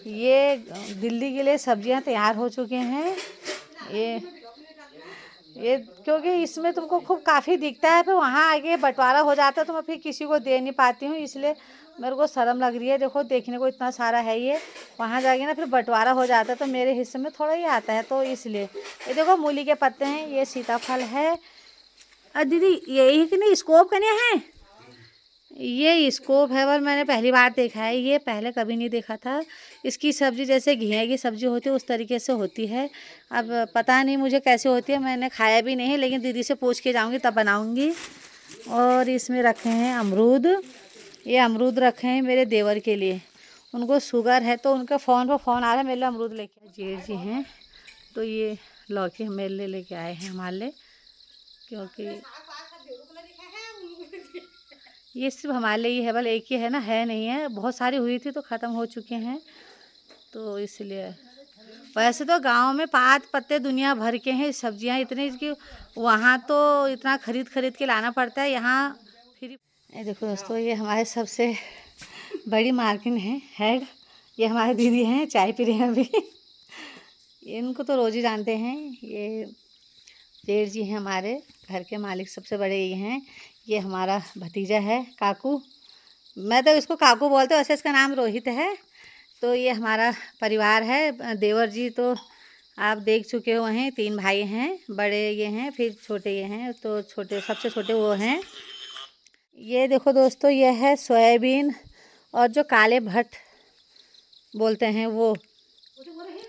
ये दिल्ली के लिए सब्जियां तैयार हो चुके हैं। ये क्योंकि इसमें तुमको खूब काफ़ी दिखता है, फिर वहाँ आगे बंटवारा हो जाता है तो मैं फिर किसी को दे नहीं पाती हूँ, इसलिए मेरे को शर्म लग रही है। देखो देखने को इतना सारा है, ये वहाँ जाके ना फिर बंटवारा हो जाता है तो मेरे हिस्से में थोड़ा ही आता है, तो इसलिए। ये देखो मूली के पत्ते हैं, ये सीताफल है। दीदी यही कि नहीं स्कोप कन्या है, ये स्कोप है पर मैंने पहली बार देखा है, ये पहले कभी नहीं देखा था। इसकी सब्ज़ी जैसे घिया की सब्ज़ी होती है उस तरीके से होती है। अब पता नहीं मुझे कैसे होती है, मैंने खाया भी नहीं, लेकिन दीदी से पूछ के जाऊंगी तब बनाऊंगी। और इसमें रखे हैं अमरूद, ये अमरूद रखे हैं मेरे देवर के लिए, उनको शुगर है तो उनका फ़ोन पर फ़ोन आ रहा है मेरे लिए अमरूद लेके। जेठ जी हैं तो ये लौकी हम मेरे लिए लेके आए हैं हमारे लिए, क्योंकि ये सिर्फ हमारे लिए ही है, बल एक ही है ना, है नहीं है, बहुत सारी हुई थी तो ख़त्म हो चुके हैं, तो इसलिए। वैसे तो गांव में पात पत्ते दुनिया भर के हैं, सब्जियां इतनी कि वहाँ तो इतना खरीद के लाना पड़ता है, यहाँ फिर। ये देखो दोस्तों, ये हमारे सबसे बड़ी मार्किन है हेड, ये हमारे दीदी हैं, चाय पी रहे हैं अभी। इनको तो रोज़ ही जानते हैं। ये जेठ जी हैं हमारे घर के मालिक, सबसे बड़े ये हैं। ये हमारा भतीजा है काकू, मैं तो इसको काकू बोलते हूँ, वैसे इसका नाम रोहित है। तो ये हमारा परिवार है। देवर जी तो आप देख चुके हो हैं, 3 भाई हैं, बड़े ये हैं फिर छोटे ये हैं, तो छोटे सबसे छोटे वो हैं। ये देखो दोस्तों, ये है सोयाबीन और जो काले भट्ट बोलते हैं वो,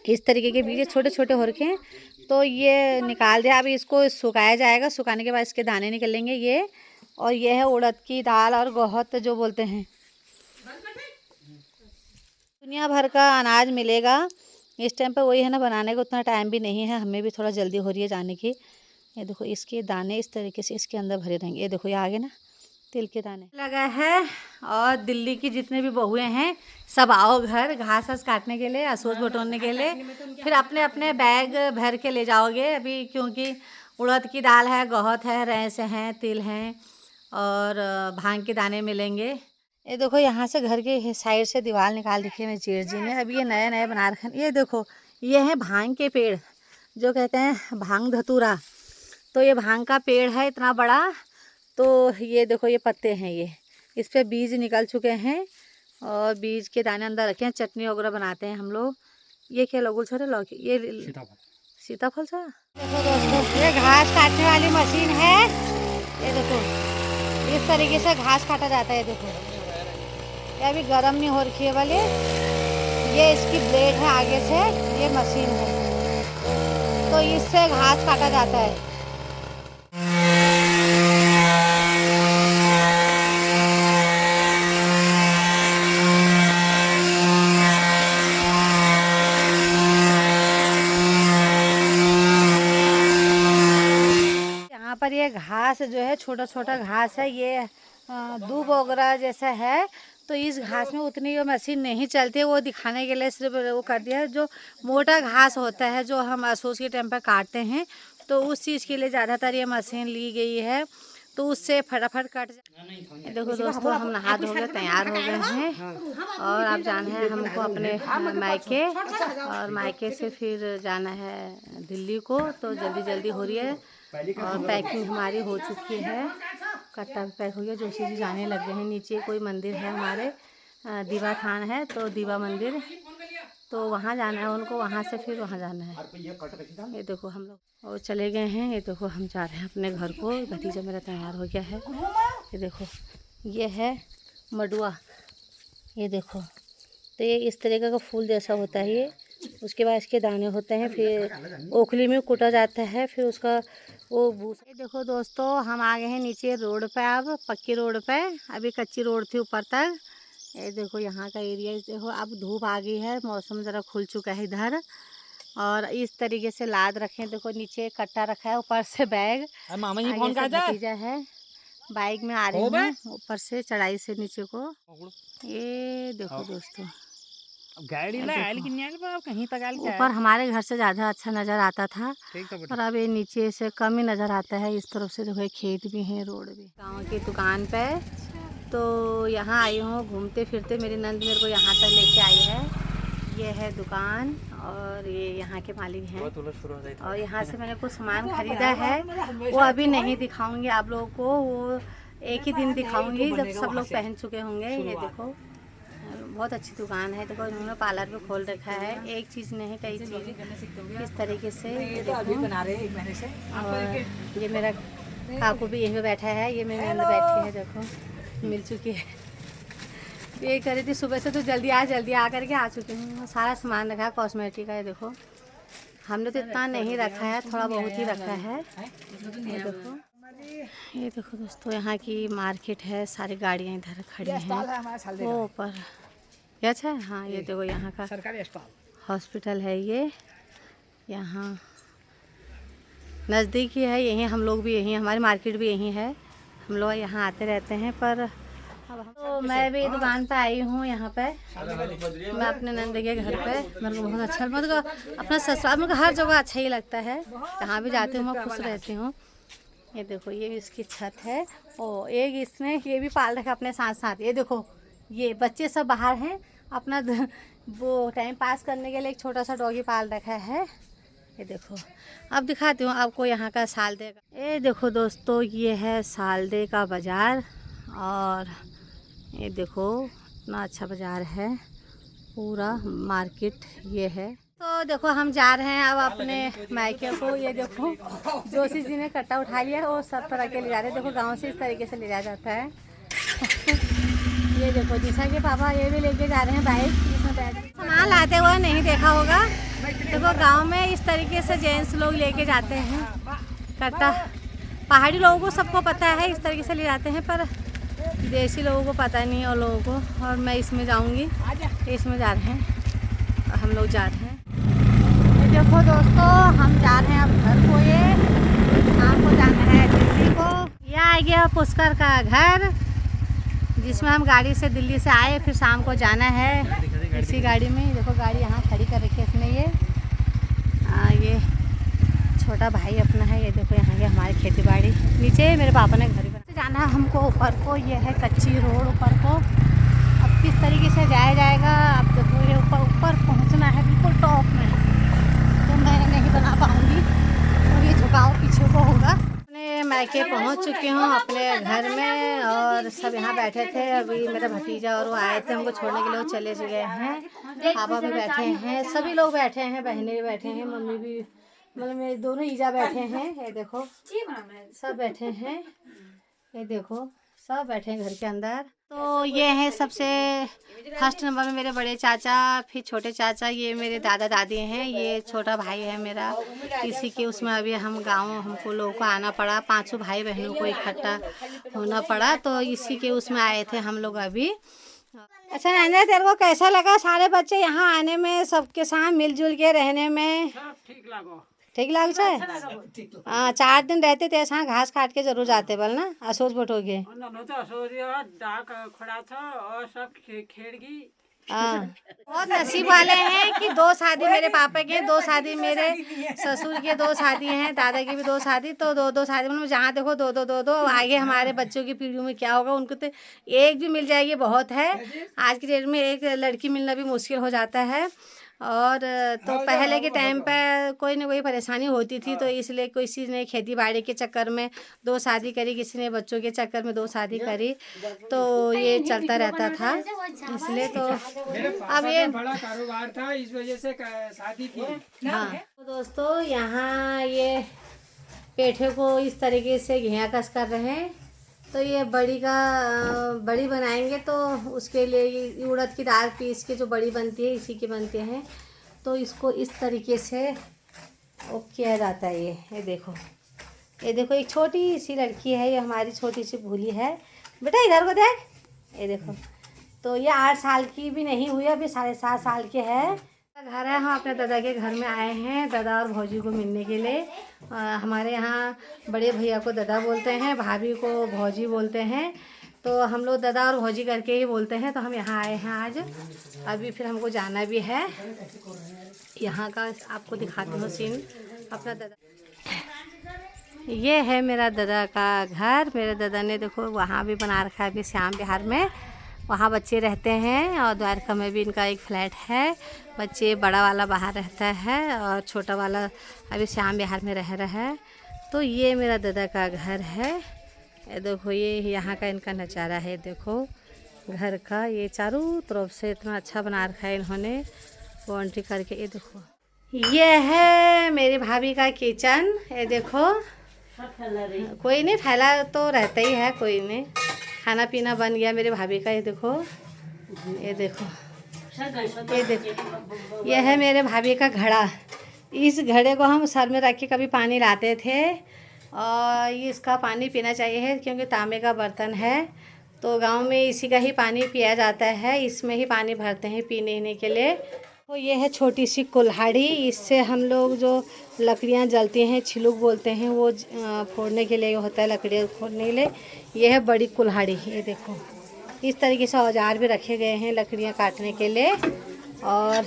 इस तरीके के बीज छोटे छोटे हो रखे हैं, तो ये निकाल दिया। अभी इसको सुखाया जाएगा, सुखाने के बाद इसके दाने निकलेंगे ये। और ये है उड़द की दाल और गोहत जो बोलते हैं। दुनिया भर का अनाज मिलेगा इस टाइम पे, वही है ना, बनाने का उतना टाइम भी नहीं है, हमें भी थोड़ा जल्दी हो रही है जाने की। ये देखो इसके दाने इस तरीके से इसके अंदर भरे रहेंगे, ये देखो ये आगे ना तिल के दाने लगा है। और दिल्ली की जितने भी बहुएं हैं सब आओ घर घास वास काटने के लिए, असोज बटोरने के लिए, फिर अपने अपने बैग भर के ले जाओगे अभी, क्योंकि उड़द की दाल है, गोहत है, रैंस हैं, तिल हैं और भांग के दाने मिलेंगे। ये देखो यहाँ से घर के साइड से दीवार निकाल रखी है मेरे जेठ जी ने, अभी ये नया नया बना रखा है। ये देखो ये है भांग के पेड़, जो कहते हैं भांग धतूरा, तो ये भांग का पेड़ है इतना बड़ा। तो ये देखो ये पत्ते हैं, ये इस पे बीज निकल चुके हैं और बीज के दाने अंदर रखे हैं, चटनी वगैरह बनाते हैं हम लोग। ये क्या लोगों छोटे लौकी, ये सीताफल सा। देखो दोस्तों, ये घास काटने वाली मशीन है, ये देखो इस तरीके से घास काटा जाता है। देखो ये अभी गर्म नहीं हो रखी है वाली, ये इसकी ब्लेड है आगे से, ये मशीन है, तो इससे घास काटा जाता है। यहाँ पर ये घास जो है छोटा छोटा घास है, ये दूब वगैरह जैसा है, तो इस घास में उतनी ये मशीन नहीं चलती है, वो दिखाने के लिए सिर्फ वो कर दिया है। जो मोटा घास होता है जो हम असोस के टाइम पर काटते हैं, तो उस चीज़ के लिए ज़्यादातर ये मशीन ली गई है, तो उससे फटाफट कट जाए। देखो दोस्तों, हम नहा धो के तैयार हो गए हैं और आप जाना है हमको अपने मायके, और मायके से फिर जाना है दिल्ली को, तो जल्दी जल्दी हो रही है और पैकिंग हमारी हो चुकी है, कट्टा भी पैक हो गया। जोशी जी जाने लगे हैं नीचे, कोई मंदिर है हमारे, दीवा थान है, तो दीवा मंदिर, तो वहाँ जाना है उनको, वहाँ से फिर वहाँ जाना है। ये देखो हम लोग और चले गए हैं, ये देखो हम जा रहे हैं अपने घर को। भतीजा मेरा तैयार हो गया है, ये देखो ये है मडुआ, ये देखो, तो ये इस तरीके का फूल जैसा होता है ये, उसके बाद इसके दाने होते हैं, फिर ओखली में कूटा जाता है, फिर उसका वो भूसा। देखो दोस्तों, हम आ गए हैं नीचे रोड पे, अब पक्की रोड पे, अभी कच्ची रोड थी ऊपर तक। ये देखो यहाँ का एरिया, देखो अब धूप आ गई है, मौसम ज़रा खुल चुका है इधर, और इस तरीके से लाद रखे हैं। देखो नीचे कट्टा रखा है, ऊपर से बैग, मामा जी फोन का भतीजा है, बाइक में आ रही हूँ ऊपर से चढ़ाई से नीचे को। ये देखो दोस्तों, कहीं तक ऊपर हमारे घर से ज़्यादा अच्छा नज़र आता था, और अब ये नीचे से कम ही नज़र आता है। इस तरफ से देखो खेत भी हैं, रोड भी। गाँव की दुकान पे तो यहाँ आई हूँ घूमते फिरते, मेरी नंद मेरे को यहाँ तक लेके आई है। ये है दुकान और ये यहाँ के मालिक हैं। और यहाँ से मैंने कुछ सामान खरीदा है, वो अभी नहीं दिखाऊंगी आप लोगों को, वो एक ही दिन दिखाऊंगी जब सब लोग पहन चुके होंगे। ये देखो बहुत अच्छी दुकान है। देखो इन्होंने पार्लर भी खोल रखा है, एक चीज़ नहीं कई चीज़ इस तरीके से। ये देखो और ये मेरा काकू भी यहीं पे बैठा है, ये मेरे अंदर बैठी है, देखो मिल चुकी है। ये कह रही थी सुबह से तो जल्दी आ करके आ चुकी हूँ। सारा सामान रखा है कॉस्मेटिक का। ये देखो हमने तो इतना नहीं रखा है, थोड़ा बहुत ही रखा है। ये देखो दोस्तों यहाँ की मार्केट है, सारी गाड़ियाँ इधर खड़ी हैं। वो ऊपर ये अच्छा है। हाँ ये देखो यहाँ का सरकारी हॉस्पिटल है, ये यहाँ नज़दीक ही है, यहीं हम लोग भी यहीं, हमारी मार्केट भी यहीं है, हम लोग यहाँ आते रहते हैं। पर अब तो मैं भी दुकान पे आई हूँ यहाँ पे, मैं अपने नंद के घर पे। मेरे को बहुत अच्छा, मतलब अपना ससुराल मेरे को हर जगह अच्छा ही लगता है, जहाँ भी जाती हूँ मैं खुश रहती हूँ। ये देखो ये इसकी छत है, और एक इसने ये भी पाल रखा अपने साथ साथ। ये देखो ये बच्चे सब बाहर हैं, अपना वो टाइम पास करने के लिए एक छोटा सा डॉगी पाल रखा है। ये देखो अब दिखाती हूँ आपको यहाँ का सालदे का। ये देखो दोस्तों ये है सालदे का बाज़ार, और ये देखो इतना अच्छा बाज़ार है, पूरा मार्केट ये है। तो देखो हम जा रहे हैं अब अपने मायके को। ये देखो जोशी जी ने कट्टा उठा लिया, वो सब तरह के ले जा रहे हैं। देखो गांव से इस तरीके से ले जाया जाता है। ये देखो दिशा के पापा ये भी लेके जा रहे हैं बाइक, इसमें बैठ सामान लाते हुए नहीं देखा होगा। देखो गांव में इस तरीके से जेंट्स लोग लेके जाते हैं कट्टा। पहाड़ी लोगों को सबको पता है इस तरीके से ले जाते हैं, पर देसी लोगों को पता नहीं है और लोगों को। और मैं इसमें जाऊंगी, इसमें जा रहे हैं, हम लोग जा रहे हैं। देखो दोस्तों हम जा रहे हैं अब घर को, ये शाम को जाना है दिल्ली को। यह आ गया पुष्कर का घर, जिसमें हम गाड़ी से दिल्ली से आए, फिर शाम को जाना है इसी गाड़ी में। देखो गाड़ी यहाँ खड़ी कर रखी है इसने। ये छोटा भाई अपना है। ये देखो यहाँ ये हमारी खेती बाड़ी, नीचे मेरे पापा ने घर बना। जाना है हमको ऊपर को, ये है कच्ची रोड ऊपर को। अब किस तरीके से जाया जाएगा, अब देखो ये ऊपर पहुँचना है बिल्कुल टॉप में, तो मैं नहीं बना पाऊँगी, और ये झुकाव पीछे को होगा। अपने मायके पहुँच चुकी हूँ अपने घर में, और सब यहाँ बैठे थे। अभी मेरा भतीजा और वो आए थे हमको छोड़ने के लिए, वो चले गए हैं। पापा भी बैठे हैं, सभी लोग बैठे हैं, बहनें भी बैठे हैं, मम्मी भी, मतलब मेरे दोनों ईजा बैठे हैं। ये देखो सब बैठे हैं, ये देखो सब बैठे हैं घर के अंदर। तो ये है सबसे फर्स्ट नंबर में मेरे बड़े चाचा, फिर छोटे चाचा, ये मेरे दादा दादी हैं, ये छोटा भाई है मेरा। इसी के उसमें अभी हम गांव हमको लोगों को आना पड़ा, 5 भाई बहनों को इकट्ठा होना पड़ा, तो इसी के उसमें आए थे हम लोग अभी। अच्छा नैना तेरे को कैसा लगा सारे बच्चे यहाँ आने में, सबके साथ मिलजुल के रहने में? ठीक लग जाए। हाँ 4 दिन रहते थे ऐसा, घास काट के जरूर जाते बल ना असोज बटोगे। हाँ बहुत नसीब वाले हैं कि 2 शादी मेरे पापा के, 2 शादी मेरे ससुर के, 2 शादी हैं, दादा की भी 2 शादी, तो 2-2 शादी मतलब जहाँ देखो 2-2 आगे हमारे बच्चों की पीढ़ी में क्या होगा, उनको तो एक भी मिल जाएगी बहुत है। आज की डेट में एक लड़की मिलना भी मुश्किल हो जाता है। और तो पहले के टाइम पर कोई ना कोई परेशानी होती थी, तो इसलिए किसी ने खेती बाड़ी के चक्कर में 2 शादी करी, किसी ने बच्चों के चक्कर में 2 शादी करी, तो ये चलता रहता था। इसलिए तो अब ये बड़ा कारोबार था, इस वजह से शादी थी। हाँ तो दोस्तों यहाँ ये पेठे को इस तरीके से घिया कस कर रहे हैं, तो ये बड़ी बनाएंगे, तो उसके लिए ये उड़द की दाल पीस के जो बड़ी बनती है इसी की बनते हैं, तो इसको इस तरीके से वो किया जाता है। ये देखो एक छोटी सी लड़की है, ये हमारी छोटी सी भूली है, बेटा इधर को देख। ये देखो तो ये 8 साल की भी नहीं हुई, अभी 7.5 साल के है। घर है, हम अपने दादा के घर में आए हैं दादा और भौजी को मिलने के लिए। हमारे यहाँ बड़े भैया को दादा बोलते हैं, भाभी को भौजी बोलते हैं, तो हम लोग दादा और भौजी करके ही बोलते हैं। तो हम यहाँ आए हैं आज, अभी फिर हमको जाना भी है। यहाँ का आपको दिखाती हूँ सीन अपना दादा। ये है मेरा दादा का घर। मेरे दादा ने देखो वहाँ भी बना रखा है अभी श्याम विहार में, वहाँ बच्चे रहते हैं, और द्वारका में भी इनका एक फ्लैट है। बच्चे बड़ा वाला बाहर रहता है और छोटा वाला अभी श्याम विहार में रह रहा है। तो ये मेरा दादा का घर है। ये देखो, ये यहाँ का इनका नज़ारा है। देखो घर का ये चारों तरफ से इतना अच्छा बना रखा है इन्होंने बाउंड्री करके। ये देखो, ये है मेरी भाभी का किचन। ये देखो, कोई नहीं, फैला तो रहता ही है, कोई नहीं। खाना पीना बन गया मेरी भाभी का। ये देखो, ये देखो, ये देखो, ये है मेरे भाभी का घड़ा। इस घड़े को हम सर में रख के कभी पानी लाते थे, और ये इसका पानी पीना चाहिए क्योंकि तांबे का बर्तन है। तो गांव में इसी का ही पानी पिया जाता है, इसमें ही पानी भरते हैं पीने के लिए। तो ये है छोटी सी कुल्हाड़ी। इससे हम लोग जो लकड़ियाँ जलती हैं, छिलुक बोलते हैं, वो फोड़ने के लिए होता है, लकड़ियाँ फोड़ने के लिए। ये है बड़ी कुल्हाड़ी। ये देखो, इस तरीके से औजार भी रखे गए हैं लकड़ियाँ काटने के लिए। और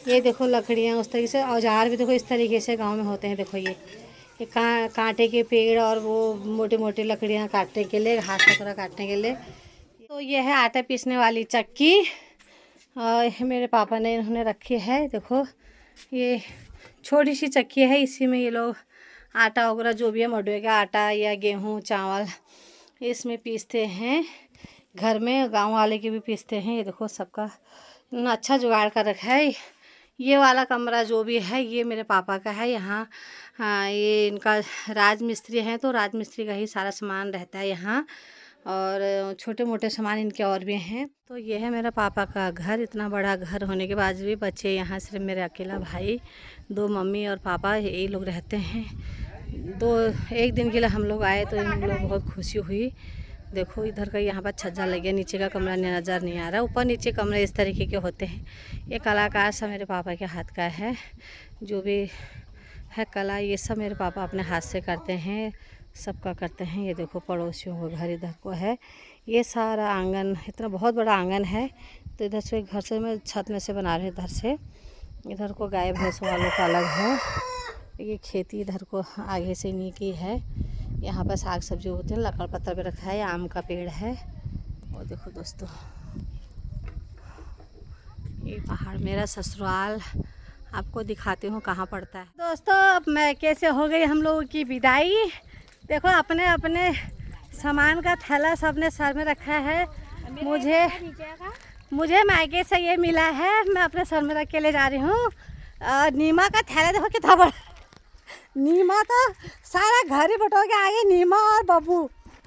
ये देखो लकड़ियाँ उस तरीके से, औजार भी देखो इस तरीके से गांव में होते हैं। देखो ये कांटे के पेड़ और वो मोटी मोटी लकड़ियाँ काटने के लिए, घास वगैरह काटने के लिए। तो ये है आटा पीसने वाली चक्की, और मेरे पापा ने इन्होंने रखी है। देखो, ये छोटी सी चक्की है, इसी में ये लोग आटा वगैरह जो भी है, मडुए का आटा या गेहूँ चावल, इसमें पीसते हैं। घर में गांव वाले के भी पीसते हैं। ये देखो, सबका इतना अच्छा जुगाड़ कर रखा है। ये वाला कमरा जो भी है ये मेरे पापा का है। यहाँ ये इनका राजमिस्त्री हैं, तो राजमिस्त्री का ही सारा सामान रहता है यहाँ, और छोटे मोटे सामान इनके और भी हैं। तो ये है मेरा पापा का घर। इतना बड़ा घर होने के बाद भी बच्चे यहाँ सिर्फ मेरे अकेला भाई, 2 मम्मी और पापा, यही लोग रहते हैं। एक दिन के लिए हम लोग आए तो इन लोग बहुत खुशी हुई। देखो इधर का यहाँ पर छज्जा लग गया, नीचे का कमरा नज़र नहीं आ रहा। ऊपर नीचे कमरे इस तरीके के होते हैं। ये कलाकार सब मेरे पापा के हाथ का है, जो भी है कला, ये सब मेरे पापा अपने हाथ से करते हैं, सबका करते हैं। ये देखो पड़ोसियों का घर इधर को है। ये सारा आंगन, इतना बहुत बड़ा आंगन है। तो इधर से घर से मैं छत में से बना रही हूँ, इधर से। इधर को गाय भैंस वालों का अलग है। ये खेती इधर को आगे से इन्हीं की है। यहाँ पर साग सब्जी होते हैं, लकड़ पत्थर भी रखा है, आम का पेड़ है। और देखो दोस्तों, ये पहाड़ मेरा ससुराल, आपको दिखाती हूँ कहाँ पड़ता है। दोस्तों, अब मैं कैसे हो गई हम लोगों की विदाई। देखो, अपने अपने सामान का थैला सबने सर में रखा है। मुझे मायके से ये मिला है, मैं अपने सर में रख के ले जा रही हूँ। नीमा का थैला देखो कितना बड़ा। नीमा तो सारा घर ही बटो के आगे, नीमा और बब्बू,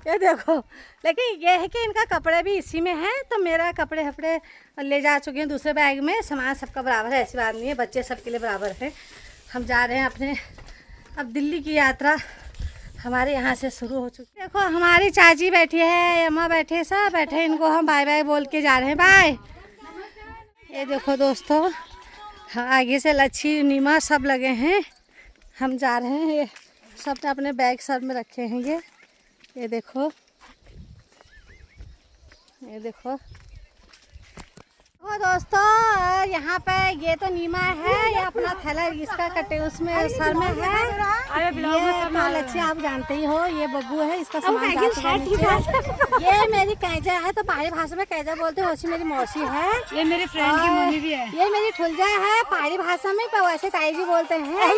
ये देखो। लेकिन ये है कि इनका कपड़े भी इसी में है, तो मेरा कपड़े वपड़े ले जा चुके हैं दूसरे बैग में। सामान सबका बराबर है, ऐसी बात नहीं है, बच्चे सबके लिए बराबर है। हम जा रहे हैं अपने, अब दिल्ली की यात्रा हमारे यहाँ से शुरू हो चुकी है। देखो हमारी चाची बैठी है, अम्मा बैठे, सब बैठे, इनको हम बाय बाय बोल के जा रहे हैं, बाय। ये देखो दोस्तों, आगे से लच्छी नीमा सब लगे हैं। हम जा रहे हैं, ये सब ने अपने बैग सर में रखे हैं। ये देखो, ये देखो। वो दोस्तों, यहाँ पे ये तो नीमा है, ये अपना थैला इसका कटे उसमें सर में है। ये तो लच्छी आप जानते ही हो, ये बब्बू है, इसका सामान ये मेरी कैजा है, तो पहाड़ी भाषा में कैजा बोलते हैं। वैसे मेरी मौसी है, ये मेरी फ्रेंड की मम्मी भी है। ये मेरी ठुलजा है पहाड़ी भाषा में, पर वैसे ताई जी बोलते हैं।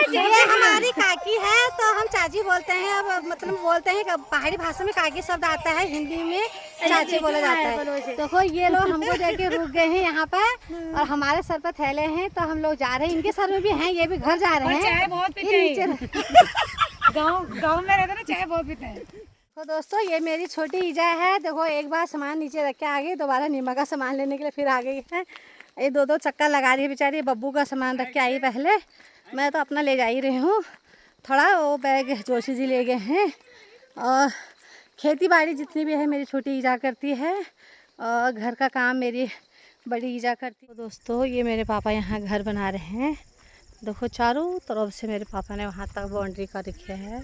ये हमारी काकी है, तो हम चाची बोलते हैं। अब मतलब बोलते हैं पहाड़ी भाषा में काकी शब्द आता है, हिंदी में चाची बोला जाता है। देखो ये लोग हमको देख के रुक गए हैं यहाँ पे, और हमारे सर पर थैले हैं, तो हम लोग जा रहे हैं। इनके सर में भी हैं, ये भी घर जा रहे हैं। चाय बहुत पीते हैं, गाँव में रहते ना, चाय बहुत पीते हैं। तो दोस्तों, ये मेरी छोटी ईजा है। देखो, एक बार सामान नीचे रख के आ गई, दोबारा नीमा का सामान लेने के लिए फिर आ गई है। ये 2-2 चक्कर लगा रही है बेचारी। बब्बू का सामान रख के आई पहले, मैं तो अपना ले जा ही रही हूँ थोड़ा। वो बैग जोशी जी ले गए हैं। और खेती बाड़ी जितनी भी है मेरी छोटी ईजा करती है, और घर का काम मेरी बड़ी ईजा करती है। तो दोस्तों, ये मेरे पापा यहाँ घर बना रहे हैं। देखो चारों तरफ से मेरे पापा ने वहाँ तक बाउंड्री कर रखी है।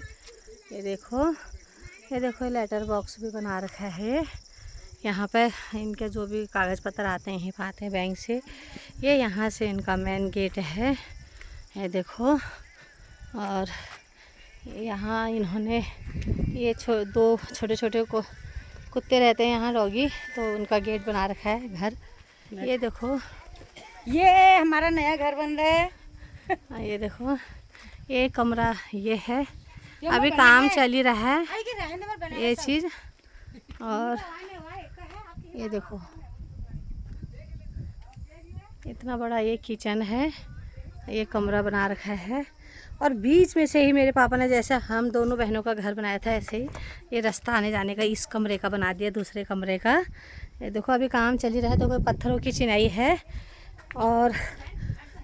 ये देखो, ये देखो, लेटर बॉक्स भी बना रखा है। यहाँ पे इनके जो भी कागज़ पत्र आते हैं, यहीं पर आते हैं बैंक से। ये यहाँ से इनका मेन गेट है, ये देखो। और यहाँ इन्होंने ये 2 छोटे छोटे कुत्ते रहते हैं यहाँ डॉगी, तो उनका गेट बना रखा है घर। ये देखो ये हमारा नया घर बन रहा है। ये देखो ये कमरा ये है, अभी काम चल ही रहा है ये चीज़। और ये देखो इतना बड़ा ये किचन है, ये कमरा बना रखा है। और बीच में से ही मेरे पापा ने, जैसे हम दोनों बहनों का घर बनाया था, ऐसे ही ये रास्ता आने जाने का इस कमरे का बना दिया, दूसरे कमरे का। ये देखो अभी काम चल ही रहा है। तो कोई पत्थरों की चिनाई है, और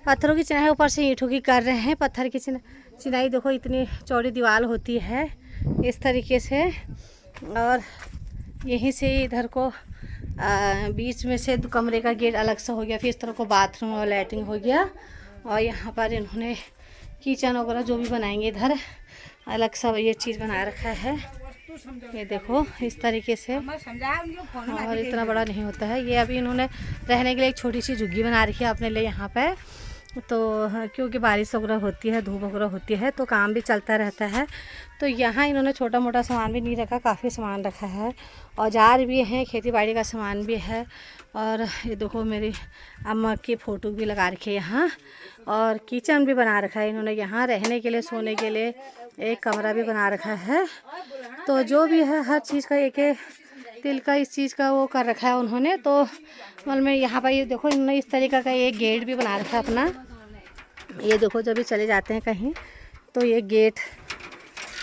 पत्थरों की चिनाई ऊपर से ईंटों की कर रहे हैं। पत्थर की चिनाई देखो इतनी चौड़ी दीवार होती है इस तरीके से। और यहीं से इधर को बीच में से कमरे का गेट अलग सा हो गया, फिर इस तरह को बाथरूम और लैट्रिन हो गया। और यहाँ पर इन्होंने किचन वगैरह जो भी बनाएंगे इधर अलग सा ये चीज़ बना रखा है। ये देखो इस तरीके से, और इतना बड़ा नहीं होता है ये। अभी इन्होंने रहने के लिए एक छोटी सी झुग्गी बना रखी है अपने लिए यहाँ पे। तो क्योंकि बारिश वगैरह होती है, धूप वगैरह होती है, तो काम भी चलता रहता है। तो यहाँ इन्होंने छोटा मोटा सामान भी नहीं रखा, काफ़ी सामान रखा है। औजार भी हैं, खेती बाड़ी का सामान भी है। और ये देखो मेरी अम्मा की फ़ोटो भी लगा रखी है यहाँ। और किचन भी बना रखा है इन्होंने यहाँ, रहने के लिए, सोने के लिए एक कमरा भी बना रखा है। तो जो भी है हर चीज़ का एक तिल का इस चीज़ का वो कर रखा है उन्होंने। तो मतलब में यहाँ पर ये देखो इन्होंने इस तरीक़े का एक गेट भी बना रखा है अपना। ये देखो जब भी चले जाते हैं कहीं तो ये गेट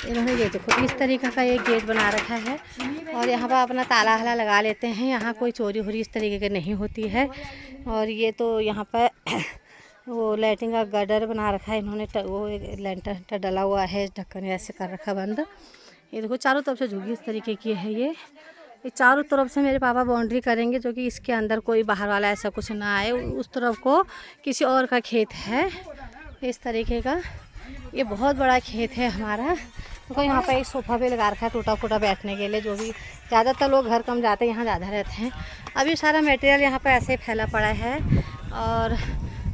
इन्होंने, ये देखो इस तरीक़े का एक गेट बना रखा है। और यहाँ पर अपना ताला हला लगा लेते हैं, यहाँ कोई चोरी होरी इस तरीके की नहीं होती है। और ये तो यहाँ पर वो लैट्रिन का गडर बना रखा है इन्होंने, वो लेंटर डला हुआ है, ढक्कन ऐसे कर रखा बंद। ये देखो चारों तरफ से झुग्गी इस तरीके की है। ये चारों तरफ से मेरे पापा बाउंड्री करेंगे, जो कि इसके अंदर कोई बाहर वाला ऐसा कुछ ना आए। उस तरफ को किसी और का खेत है इस तरीके का। ये बहुत बड़ा खेत है हमारा। तो यहाँ पर एक सोफ़ा भी लगा रखा है टूटा फूटा बैठने के लिए, जो भी ज़्यादातर लोग घर कम जाते हैं, यहाँ ज़्यादा रहते हैं। अभी सारा मटेरियल यहाँ पर ऐसे फैला पड़ा है। और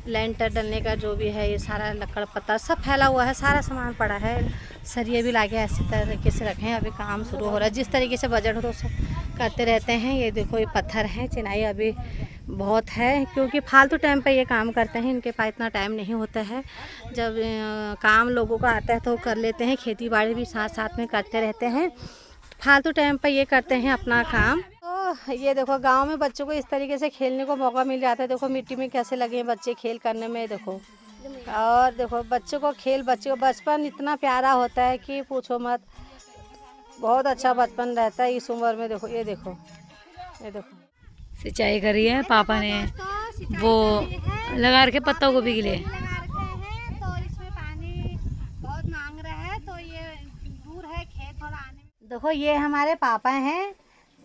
लेंटर डलने का जो भी है ये सारा लकड़ पत्ता सब फैला हुआ है, सारा सामान पड़ा है। सरिये भी लाके ऐसे तरीके से रखे हैं। अभी काम शुरू हो रहा है, जिस तरीके से बजट हो तो सब करते रहते हैं। ये देखो ये पत्थर हैं, चिनाई अभी बहुत है, क्योंकि फालतू टाइम पे ये काम करते हैं, इनके पास इतना टाइम नहीं होता है। जब काम लोगों का आता है तो कर लेते हैं, खेती बाड़ी भी साथ साथ में करते रहते हैं। फालतू टाइम पर ये करते हैं अपना काम। तो ये देखो गांव में बच्चों को इस तरीके से खेलने को मौका मिल जाता है। देखो मिट्टी में कैसे लगे हैं बच्चे खेल करने में, देखो। और देखो बच्चों को बचपन इतना प्यारा होता है कि पूछो मत, बहुत अच्छा बचपन रहता है इस उम्र में। देखो ये देखो सिंचाई करी है पापा ने, वो लगा रखे पत्ता गोभी के लिए। तो इसमें पानी बहुत मांग रहा है, तो ये दूर है खेत थोड़ा आने में। देखो ये हमारे पापा हैं,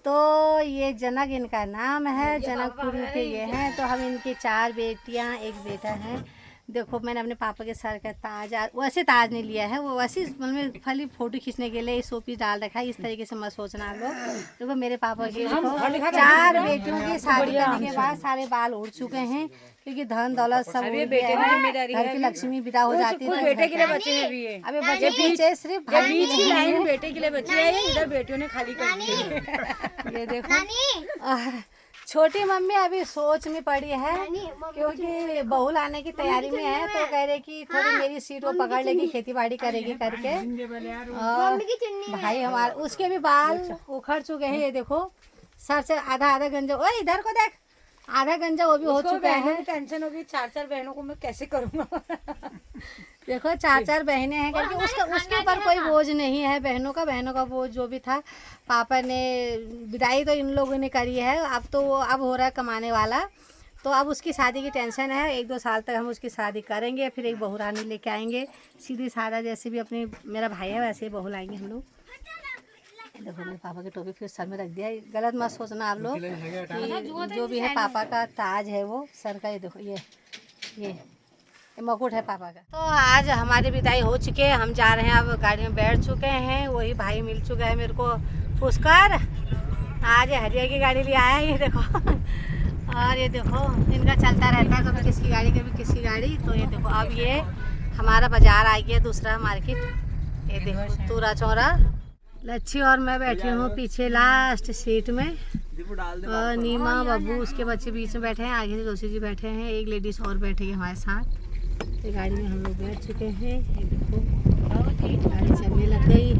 तो ये जनक इनका नाम है, जनकपुरी के ये हैं। तो हम इनकी 4 बेटियां 1 बेटा हैं। देखो मैंने अपने पापा के सर का ताज, वैसे ताज नहीं लिया है, वो वैसे मतलब खाली फ़ोटो खींचने के लिए शो पीस डाल रखा है। इस तरीके से मत सोचना आप लोग। देखो मेरे पापा के देखो 4 बेटियों की शादी करने के बाद सारे बाल उड़ चुके हैं, क्योंकि धन दौलत सब उड़ गया है। घर की लक्ष्मी विदा हो जाती है। बेटे के लिए बचे भी है, अभी बचे पीछे सिर्फ बीच की लाइन बेटे के लिए बची है, इधर बेटियों ने खाली कर दी। ये देखो छोटी मम्मी अभी सोच में पड़ी है, क्योंकि बहू लाने की तैयारी में है। तो कह रहे कि थोड़ी मेरी सीट वो पकड़ लेगी, खेती बाड़ी करेगी करके। और भाई हमारे उसके भी बाल उखड़ चुके हैं। ये देखो सर से आधा गंजा, ओए इधर को देख, आधा गंजा वो भी हो चुका है। टेंशन होगी 4 बहनों को मैं कैसे करूँगा। देखो 4 बहनें हैं करके उसके ऊपर कोई बोझ नहीं है। बहनों का बोझ जो भी था पापा ने, विदाई तो इन लोगों ने करी है। अब तो वो अब हो रहा है कमाने वाला, तो अब उसकी शादी की टेंशन है। 1-2 साल तक हम उसकी शादी करेंगे, फिर एक बहू रानी लेके आएंगे, सीधी सादा, जैसे भी अपनी मेरा भाई है वैसे ही बहू लाएंगे हम लोग। देखो मेरे पापा की टोपी फिर सर में रख दिया, गलत मत सोचना आप लोग कि जो भी है पापा का ताज है वो सर का। ये देखो ये मुकुट है पापा का। तो आज हमारी विदाई हो चुकी है, हम जा रहे हैं, अब गाड़ी में बैठ चुके हैं। वही भाई मिल चुका है मेरे को पुष्कर, आज हरिया की गाड़ी ले आया है। ये देखो और ये देखो इनका चलता रहता है, कभी किसकी गाड़ी कभी किसकी गाड़ी। तो ये देखो अब ये हमारा बाजार आ गया, दूसरा मार्केट। ये देखो तूरा चौरा, लच्छी और मैं बैठी हूँ पीछे लास्ट सीट में, और नीमा बब्बू उसके बच्चे बीच में बैठे हैं, आगे से जोशी जी बैठे हैं, एक लेडीज और बैठेगी हमारे साथ। तो गाड़ी में हम लोग बैठ चुके हैं, ये देखो गाड़ी चलने लग गई।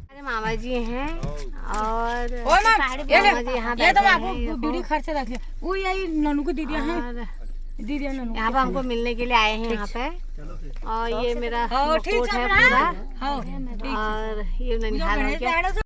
हमारे मामा जी हैं और मामा जी यहाँ बैठे हैं, वीडियो खर्च रख लिया वो यही ननू को दीदी हैं, दीदी ननू यहाँ पे हमको मिलने के लिए आए हैं यहाँ पे। और ये मेरा कोट है पूरा, और ये ननिहाल हो गया।